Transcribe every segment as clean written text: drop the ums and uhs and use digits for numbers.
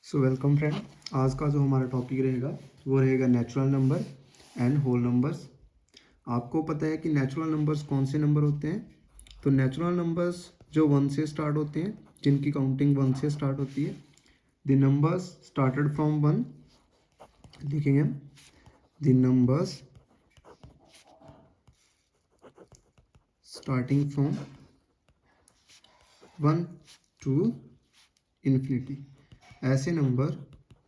So welcome friend. आज का जो हमारा टॉपिक रहेगा वो रहेगा natural number and whole numbers. आपको पता है कि नेचुरल नंबर्स कौन से नंबर होते हैं? तो नेचुरल नंबर्स जो 1 से स्टार्ट होते हैं, जिनकी काउंटिंग 1 से स्टार्ट होती है। द नंबर्स स्टार्टेड फ्रॉम 1, लिखेंगे हम the numbers starting from 1 to infinity. ऐसे नंबर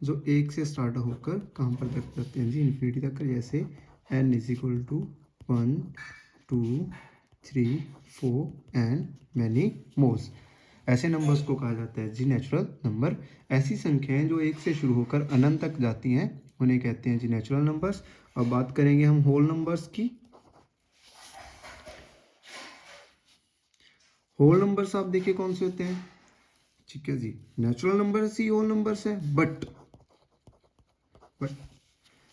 जो 1 से स्टार्ट होकर कहाँ पर तक जाते हैं जी? इन्फिनिटी तक। जैसे n is equal to 1 2 3 4 and many mores. ऐसे नंबर्स को कहा जाता है जी नेचुरल नंबर। ऐसी संख्याएं जो 1 से शुरू होकर अनंत तक जाती हैं उन्हें कहते हैं जी नेचुरल नंबर्स। अब बात करेंगे हम होल नंबर्स की। होल नंबर्स आप देखिए कौन से होते हैं। ठीक है जी, नेचुरल नंबर्स ही होल नंबर्स है, बट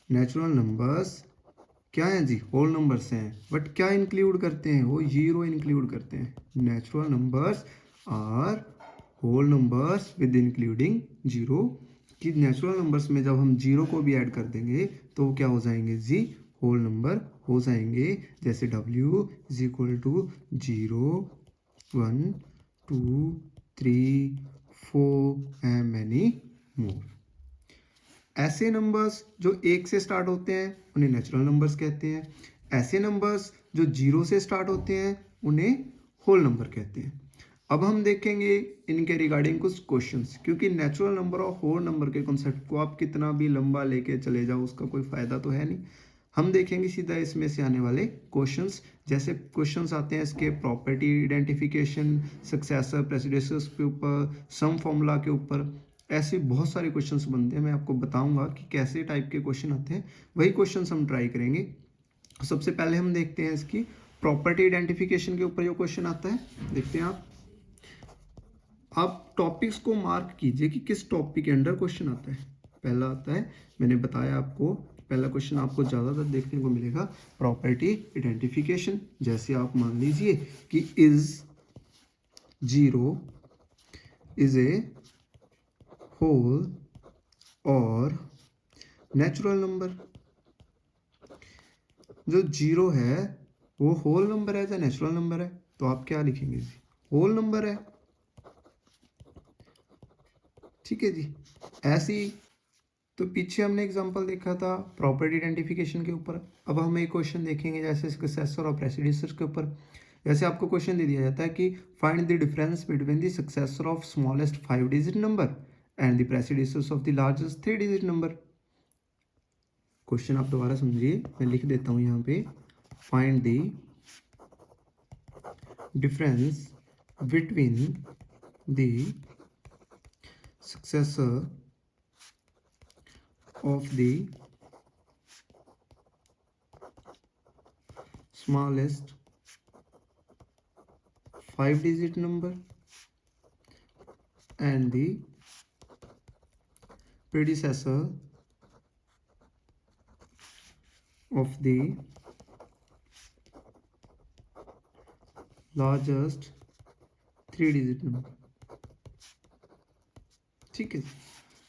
नेचुरल नंबर्स क्या है जी? होल नंबर्स हैं, बट क्या इंक्लूड करते हैं? वो जीरो इंक्लूड करते हैं। Natural numbers are whole numbers with including zero. कि नेचुरल नंबर्स में जब हम जीरो को भी ऐड कर देंगे तो वो क्या हो जाएंगे जी? होल नंबर हो जाएंगे। जैसे w is equal to 0 1 2 3 4 and many more. ऐसे नंबर्स जो 1 से स्टार्ट होते हैं उन्हें नेचुरल नंबर्स कहते हैं। ऐसे नंबर्स जो 0 से स्टार्ट होते हैं उन्हें होल नंबर कहते हैं। अब हम देखेंगे इनके रिगार्डिंग कुछ क्वेश्चंस, क्योंकि नेचुरल नंबर और होल नंबर के कॉन्सेप्ट को आप कितना भी लंबा लेके चले जाओ उसका कोई फायदा तो है नहीं। हम देखेंगे सीधा इसमें से आने वाले क्वेश्चंस। जैसे क्वेश्चंस आते हैं इसके प्रॉपर्टी आइडेंटिफिकेशन, सक्सेसर प्रेसिडेंसेस के ऊपर, सम फॉर्मूला के ऊपर। ऐसे बहुत सारे क्वेश्चंस बनते हैं। मैं आपको बताऊंगा कि कैसे टाइप के क्वेश्चन आते हैं, वही क्वेश्चंस हम ट्राई करेंगे। सबसे पहले हम देखते हैं इसकी प्रॉपर्टी आइडेंटिफिकेशन के ऊपर जो क्वेश्चन आता है। देखते हैं आप टॉपिक्स को मार्क कीजिए कि किस टॉपिक के अंडर क्वेश्चन आता है। पहला आता है, मैंने बताया आपको, पहला क्वेश्चन आपको ज़्यादातर देखने को मिलेगा प्रॉपर्टी आइडेंटिफिकेशन। जैसे आप मान लीजिए कि इज 0 इज ए होल और नेचुरल नंबर। जो 0 है वो होल नंबर है या नेचुरल नंबर है? तो आप क्या लिखेंगे जी? होल नंबर है। ठीक है जी। ऐसी तो पीछे हमने एग्जांपल देखा था प्रॉपर्टी आइडेंटिफिकेशन के ऊपर। अब हम एक क्वेश्चन देखेंगे जैसे सक्सेसर और प्रेसिडेंसर के ऊपर। जैसे आपको क्वेश्चन दे दिया जाता है कि find the difference between the successor of smallest 5 digit number and the predecessors of the largest 3 digit number. Question आप दोबारा समझिए, मैं लिख देता हूं यहाँ पे। Find the difference between the successor of the smallest 5 digit number and the predecessor of the largest 3 digit number। ठीक है,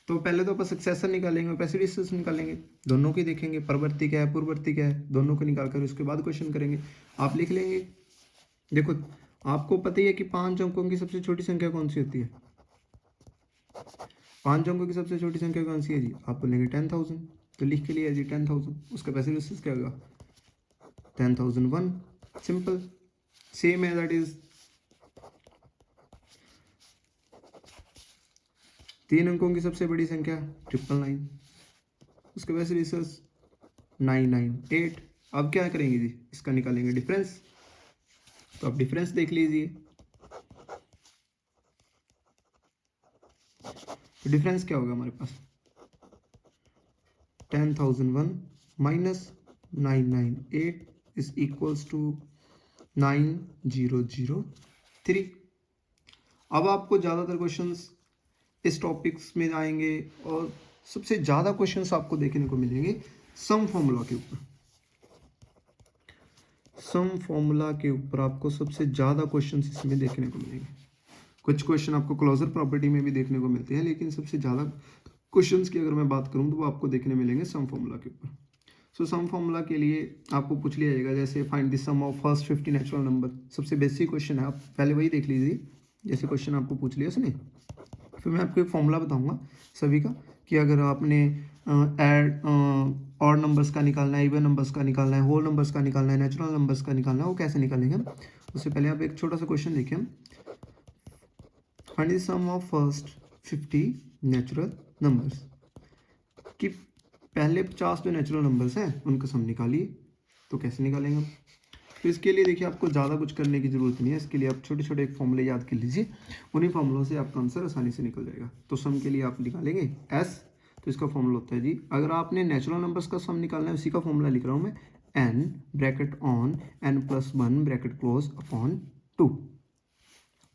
तो पहले तो अपन सक्सेसर निकालेंगे और प्रेसिडेंसर निकालेंगे, दोनों की देखेंगे परवर्ती क्या है पूर्ववर्ती क्या है, दोनों को निकाल कर उसके बाद क्वेश्चन करेंगे। आप लिख लेंगे। देखो आपको पता ही है कि 5 अंकों की सबसे छोटी संख्या कौन सी होती है? 5 अंकों की सबसे छोटी संख्या कौन सी है जी? आप बोलेंगे 10,000, तो लिख के लिए जी 10,000। उसका प्रेसिडेंसर क्या होगा? 10,001। सिंपल, सेम है, दैट इज 3 अंकों की सबसे बड़ी संख्या 999, उसके बाद रिसर्च 998। अब क्या करेंगे जी? इसका निकालेंगे डिफरेंस। तो आप डिफरेंस देख लीजिए। तो डिफरेंस क्या होगा हमारे पास? 10,001 माइनस 998 इज इक्वल्स टू 9003। अब आपको ज़्यादातर क्वेश्चंस इस टॉपिक्स में आएंगे और सबसे ज़्यादा क्वेश्चंस आपको देखने को मिलेंगे सम फॉर्मूला के ऊपर। सम फॉर्मूला के ऊपर आपको सबसे ज़्यादा क्वेश्चंस इसमें देखने को मिलेंगे। कुछ क्वेश्चन आपको क्लोजर प्रॉपर्टी में भी देखने को मिलते हैं, लेकिन सबसे ज़्यादा क्वेश्चंस की अगर मैं बात करूँ तो वो आपको देखने मिलेंगे सम फॉर्मूला के ऊपर। सो सम फॉर्मूला के लिए आपको पूछ लिया जाएगा जैसे find the sum of first 50 natural number. सबसे बेसिक क्वेश्चन है, आप पहले वही देख लीजिए। जैसे क्वेश्चन आपको पूछ लिया उसने, फिर मैं आपको एक फॉर्मूला बताऊंगा सभी का कि अगर आपने ऐड ऑड नंबर्स का निकालना है, इवन नंबर्स का निकालना है, होल नंबर्स का निकालना है, नेचुरल नंबर्स का निकालना है, वो कैसे निकालेंगे हम। उससे पहले आप एक छोटा सा क्वेश्चन देखिए हम, find the sum of first 50 natural numbers. कि पहले 50 जो नेचुरल नंबर्स हैं उनका सम निकालिए। तो कैसे निकालेंगे हम, तो इसके लिए देखिए आपको ज़्यादा कुछ करने की ज़रूरत नहीं है। इसके लिए आप छोटे छोटे एक फॉर्मूले याद कर लीजिए, उन्हीं फॉर्मूलों से आपका आंसर आसानी से निकल जाएगा। तो सम के लिए आप निकालेंगे एस, तो इसका फॉर्मूला होता है जी, अगर आपने नेचुरल नंबर्स का सम निकालना है उसी का फॉर्मूला लिख रहा हूँ मैं, N bracket on N plus 1 bracket close upon 2।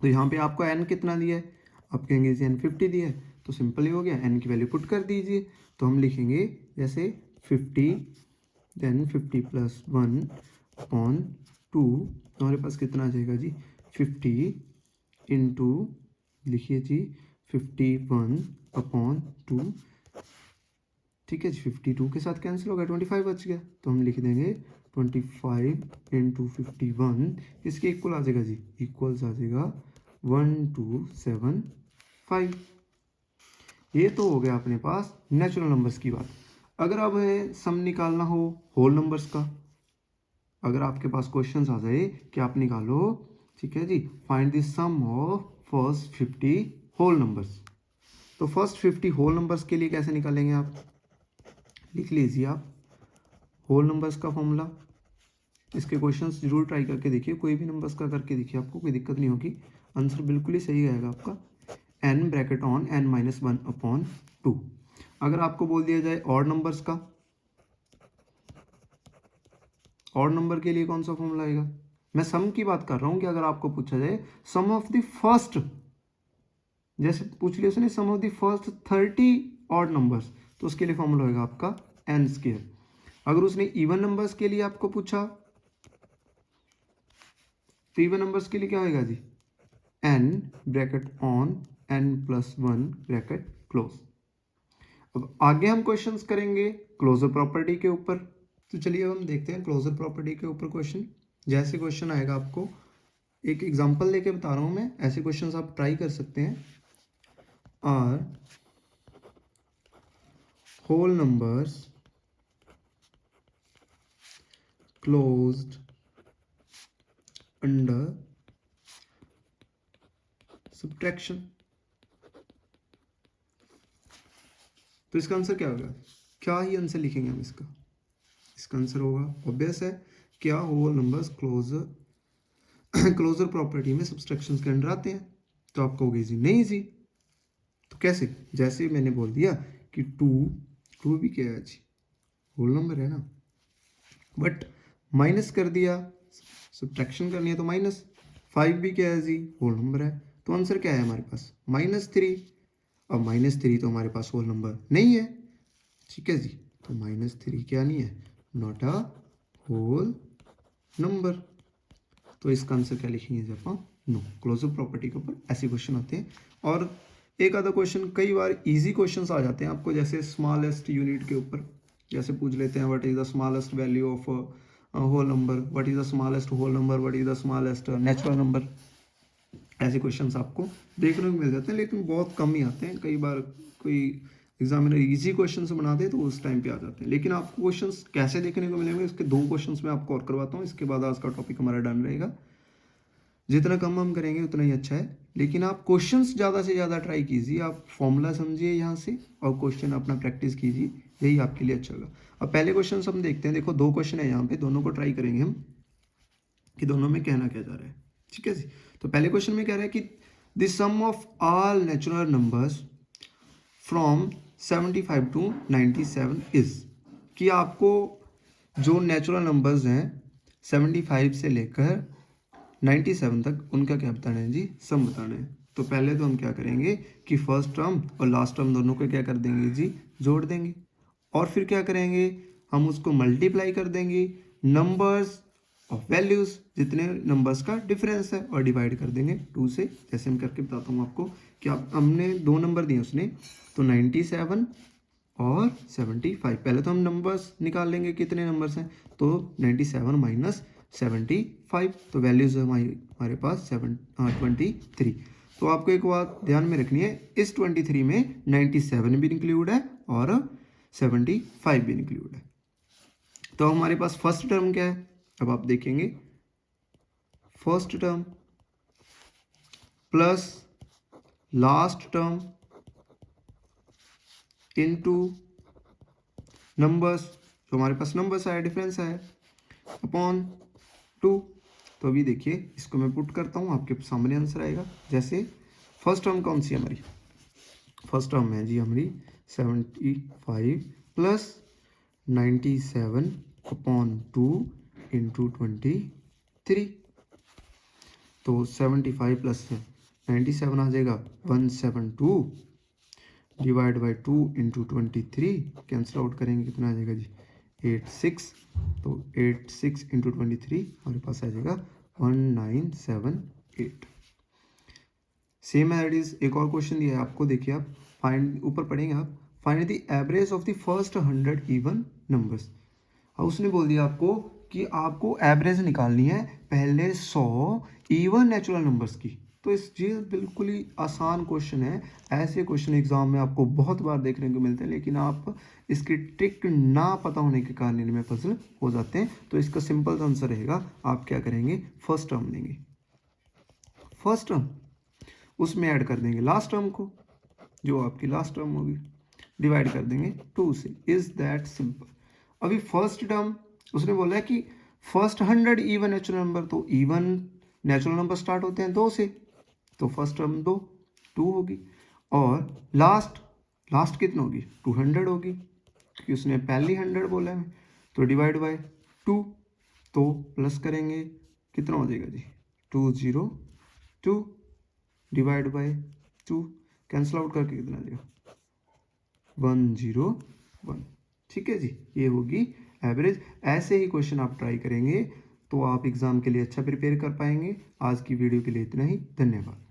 तो यहाँ पे आपको एन कितना दिया है, आप कहेंगे जी एन 50 दिया है, तो सिंपल ही हो गया, एन की वैल्यू पुट कर दीजिए। तो हम लिखेंगे जैसे 50 देन 50 प्लस 1 अपॉन 2, तो हमारे पास कितना आ जाएगा जी 50 इंटू, लिखिए जी 51 अपॉन 2, ठीक है जी। 52 के साथ कैंसिल हो गया, 25 बच गया, तो हम लिख देंगे 25 इंटू 51, इसके इक्वल आ जाएगा जी, इक्वल्स आ जाएगा 1275। ये तो हो गया अपने पास नेचुरल नंबर्स की बात। अगर अब सम निकालना हो होल नंबर्स का, अगर आपके पास क्वेश्चंस आ जाए कि आप निकालो, ठीक है जी, find the sum of first 50 whole numbers. तो फर्स्ट 50 होल नंबर्स के लिए कैसे निकालेंगे आप, लिख लीजिए आप होल नंबर्स का फॉर्मूला। इसके क्वेश्चंस जरूर ट्राई करके देखिए, कोई भी नंबर्स का करके देखिए, आपको कोई दिक्कत नहीं होगी, आंसर बिल्कुल ही सही आएगा आपका। N bracket on N minus 1 upon 2। अगर आपको बोल दिया जाए ऑड नंबर्स का, ऑड नंबर के लिए कौन सा फॉर्मूला आएगा, मैं सम की बात कर रहा हूं कि अगर आपको पूछा जाए सम ऑफ द फर्स्ट, जैसे पूछ लिया उसने sum of the first 30 odd numbers, तो उसके लिए फॉर्मूला होगा आपका एन स्क्वायर। अगर उसने इवन नंबर्स के लिए आपको पूछा, तो इवन नंबर्स के लिए क्या होगा जी, N bracket on N plus 1 bracket close. अब आगे हम क्वेश्चंस करेंगे क्लोजर प्रॉपर्टी के ऊपर। तो चलिए हम देखते हैं क्लोजर प्रॉपर्टी के ऊपर क्वेश्चन। जैसे क्वेश्चन आएगा, आपको एक एग्जांपल लेके बता रहा हूं मैं, ऐसे क्वेश्चंस आप ट्राई कर सकते हैं। Are whole numbers closed under subtraction. तो इसका आंसर क्या होगा, क्या ही आंसर लिखेंगे हम इसका आंसर होगा ऑब्वियस है, क्या होल नंबर्स क्लोजर प्रॉपर्टी में सब्ट्रैक्शन के अंडर आते हैं। तो आप कहोगे जी नहीं जी, तो कैसे, जैसे मैंने बोल दिया कि टू भी क्या है जी, होल नंबर है ना, बट माइनस कर दिया, सब्ट्रैक्शन करनी है तो माइनस, 5 भी क्या है जी, होल नंबर है। तो आंसर क्या है हमारे पास -3। अब -3 तो हमारे पास होल नंबर नहीं है, ठीक है जी, तो -3 क्या नहीं है, नॉट अ होल नंबर। तो इसका आंसर क्या लिखेंगे जब हम नो। क्लोजर प्रॉपर्टी के ऊपर ऐसे क्वेश्चन आते हैं, और एक आधा क्वेश्चन कई बार इजी क्वेश्चंस आ जाते हैं आपको, जैसे स्मॉलेस्ट यूनिट के ऊपर, जैसे पूछ लेते हैं what is the smallest value of whole number, what is the smallest whole number, what is the smallest natural number. ऐसे क्वेश्चंस आपको देखने को मिल जाते हैं, लेकिन बहुत कम ही आते हैं। कई बार कोई एग्जामिनर इजी क्वेश्चन बना दे तो उस टाइम पे आ जाते हैं, लेकिन आपको क्वेश्चंस कैसे देखने को मिलेंगे, इसके 2 क्वेश्चंस मैं आपको और करवाता हूँ, इसके बाद आज का टॉपिक हमारा डन रहेगा। जितना कम हम करेंगे उतना ही अच्छा है, लेकिन आप क्वेश्चंस ज़्यादा से ज़्यादा ट्राई कीजिए, आप फॉर्मूला समझिए यहाँ से और क्वेश्चन अपना प्रैक्टिस कीजिए, यही आपके लिए अच्छा होगा। अब पहले क्वेश्चन हम देखते हैं, देखो 2 क्वेश्चन है यहाँ पे, दोनों को ट्राई करेंगे हम कि दोनों में कहना क्या जा रहा है, ठीक है जी। तो पहले क्वेश्चन में कह रहा है कि the sum of all natural numbers from 75 to 97 is, कि आपको जो नेचुरल नंबर्स हैं 75 से लेकर 97 तक उनका क्या बताना है जी, सम बताना है। तो पहले तो हम क्या करेंगे कि फर्स्ट टर्म और लास्ट टर्म दोनों को क्या कर देंगे जी, जोड़ देंगे, और फिर क्या करेंगे हम उसको मल्टीप्लाई कर देंगे नंबर्स ऑफ वैल्यूज, जितने नंबर्स का डिफरेंस है, और डिवाइड कर देंगे 2 से। जैसे मैं करके बताता हूँ आपको कि हमने 2 नंबर दिए उसने, तो 97 और 75। पहले तो हम नंबर्स निकाल लेंगे कितने नंबर्स हैं, तो 97 माइनस 75, तो वैल्यूज है हमारे पास 23। तो आपको एक बात ध्यान में रखनी है, इस 23 में 97 भी इंक्लूड है और 75 भी इंक्लूड है। तो हमारे पास फर्स्ट टर्म क्या है, अब आप देखेंगे first term plus last term into numbers, जो हमारे पास नंबर्स आया, डिफरेंस आया, अपॉन 2। तो अभी देखिए इसको मैं पुट करता हूँ, आपके सामने आंसर आएगा। जैसे फर्स्ट टर्म कौन सी है हमारी, फर्स्ट टर्म है जी हमारी 75 प्लस 97 अपॉन 2 इंटू 23। तो 75 प्लस 97 आ जाएगा 172 divide by 2 into 23, cancel out करेंगे कितना आ जाएगा जी 86। तो 86 इंटू 23 हमारे पास आ जाएगा 1978। सेम एज एक और क्वेश्चन दिया है आपको, देखिए आप फाइंड, ऊपर पढ़ेंगे आप, find the average of the first 100 even numbers. अब उसने बोल दिया आपको कि आपको एवरेज निकालनी है पहले 100 इवन नेचुरल नंबर्स की। तो ये बिल्कुल ही आसान क्वेश्चन है। ऐसे क्वेश्चन एग्जाम में आपको बहुत बार देखने को मिलते हैं, लेकिन आप इसकी ट्रिक ना पता होने के कारण इनमें पजल हो जाते हैं। तो इसका सिंपल आंसर रहेगा, आप क्या करेंगे, फर्स्ट टर्म लेंगे, फर्स्ट टर्म उसमें ऐड कर देंगे लास्ट टर्म को, जो आपकी लास्ट टर्म होगी, डिवाइड कर देंगे 2 से। Is that simple. अभी फर्स्ट टर्म उसने बोला है कि फर्स्ट 100 इवन नेचुरल नंबर, तो इवन नेचुरल नंबर स्टार्ट होते हैं 2 से, तो फर्स्ट टर्म 2 होगी। और लास्ट कितना होगी, 200 होगी, क्योंकि उसने पहली 100 बोला है, तो डिवाइड बाय 2, तो प्लस करेंगे कितना हो जाएगा जी 202 डिवाइड बाय 2, कैंसिल आउट करके कितना आ जाएगा 101। ठीक है जी, ये होगी एवरेज। ऐसे ही क्वेश्चन आप ट्राई करेंगे तो आप एग्जाम के लिए अच्छा प्रिपेयर कर पाएंगे। आज की वीडियो के लिए इतना ही, धन्यवाद।